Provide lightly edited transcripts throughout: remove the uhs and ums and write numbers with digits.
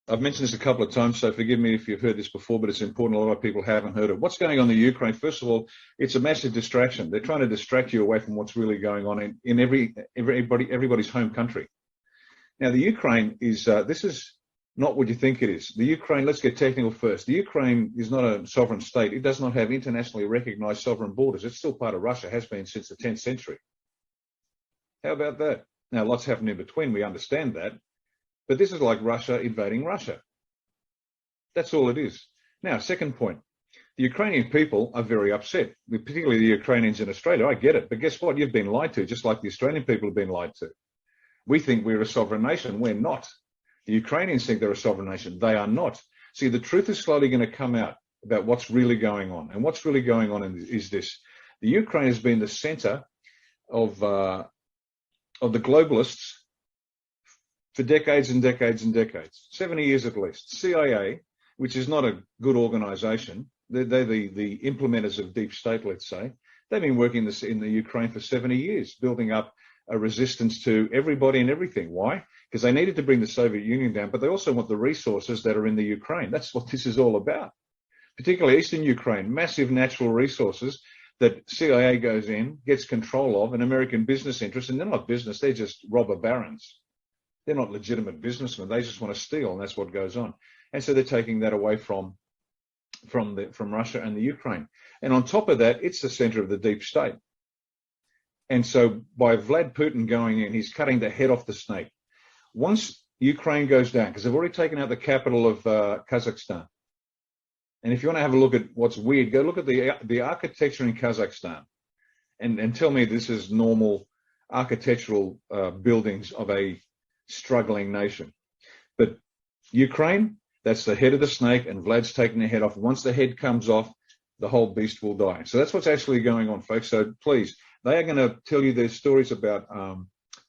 I've mentioned this a couple of times, so forgive me if you've heard this before, but it's important. A lot of people haven't heard it. What's going on in the Ukraine? First of all, it's a massive distraction. They're trying to distract you away from what's really going on in everybody's home country. Now, the Ukraine is, this is not what you think it is. The Ukraine, let's get technical first. The Ukraine is not a sovereign state. It does not have internationally recognized sovereign borders. It's still part of Russia, has been since the 10th century. How about that? Now, lots happen in between. We understand that. But this is like Russia invading Russia. That's all it is. Now, second point. The Ukrainian people are very upset, particularly the Ukrainians in Australia. I get it. But guess what? You've been lied to, just like the Australian people have been lied to. We think we're a sovereign nation. We're not. The Ukrainians think they're a sovereign nation. They are not. See, the truth is slowly going to come out about what's really going on. And what's really going on is this. The Ukraine has been the center of the globalists for decades and decades and decades, 70 years at least. CIA, which is not a good organization, they're the implementers of deep state, let's say. They've been working in the Ukraine for 70 years, building up a resistance to everybody and everything. Why? Because they needed to bring the Soviet Union down, but they also want the resources that are in the Ukraine. That's what this is all about. Particularly Eastern Ukraine, massive natural resources that CIA goes in, gets control of, and American business interests, and they're not business, they're just robber barons. They're not legitimate businessmen. They just want to steal, and that's what goes on. And so they're taking that away from Russia and the Ukraine. And on top of that, it's the center of the deep state. And so by Vlad Putin going in, he's cutting the head off the snake. Once Ukraine goes down, because they've already taken out the capital of Kazakhstan. And if you want to have a look at what's weird, go look at the architecture in Kazakhstan and tell me this is normal architectural buildings of a struggling nation. But Ukraine, that's the head of the snake, and Vlad's taking the head off. Once the head comes off, the whole beast will die. So that's what's actually going on, folks. So please, they are going to tell you their stories about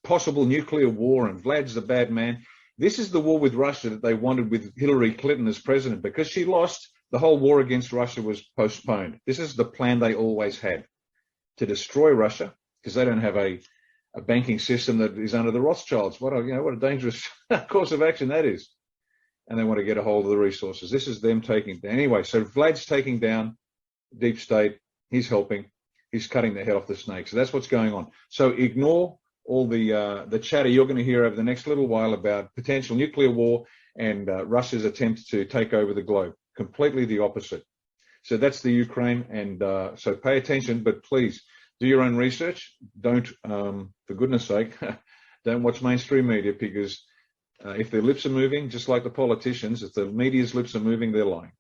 possible nuclear war, and Vlad's the bad man. This is the war with Russia that they wanted with Hillary Clinton as president. Because she lost, the whole war against Russia was postponed. This is the plan they always had, to destroy Russia, because they don't have a banking system that is under the Rothschilds. What a dangerous course of action that is. And they want to get a hold of the resources. This is them taking down. Anyway, so Vlad's taking down deep state. He's helping. He's cutting the head off the snake. So that's what's going on. So ignore all the chatter you're going to hear over the next little while about potential nuclear war and Russia's attempt to take over the globe. Completely the opposite. So that's the Ukraine. And so pay attention, but please, do your own research. Don't, for goodness sake, don't watch mainstream media, because if their lips are moving, just like the politicians, if the media's lips are moving, they're lying.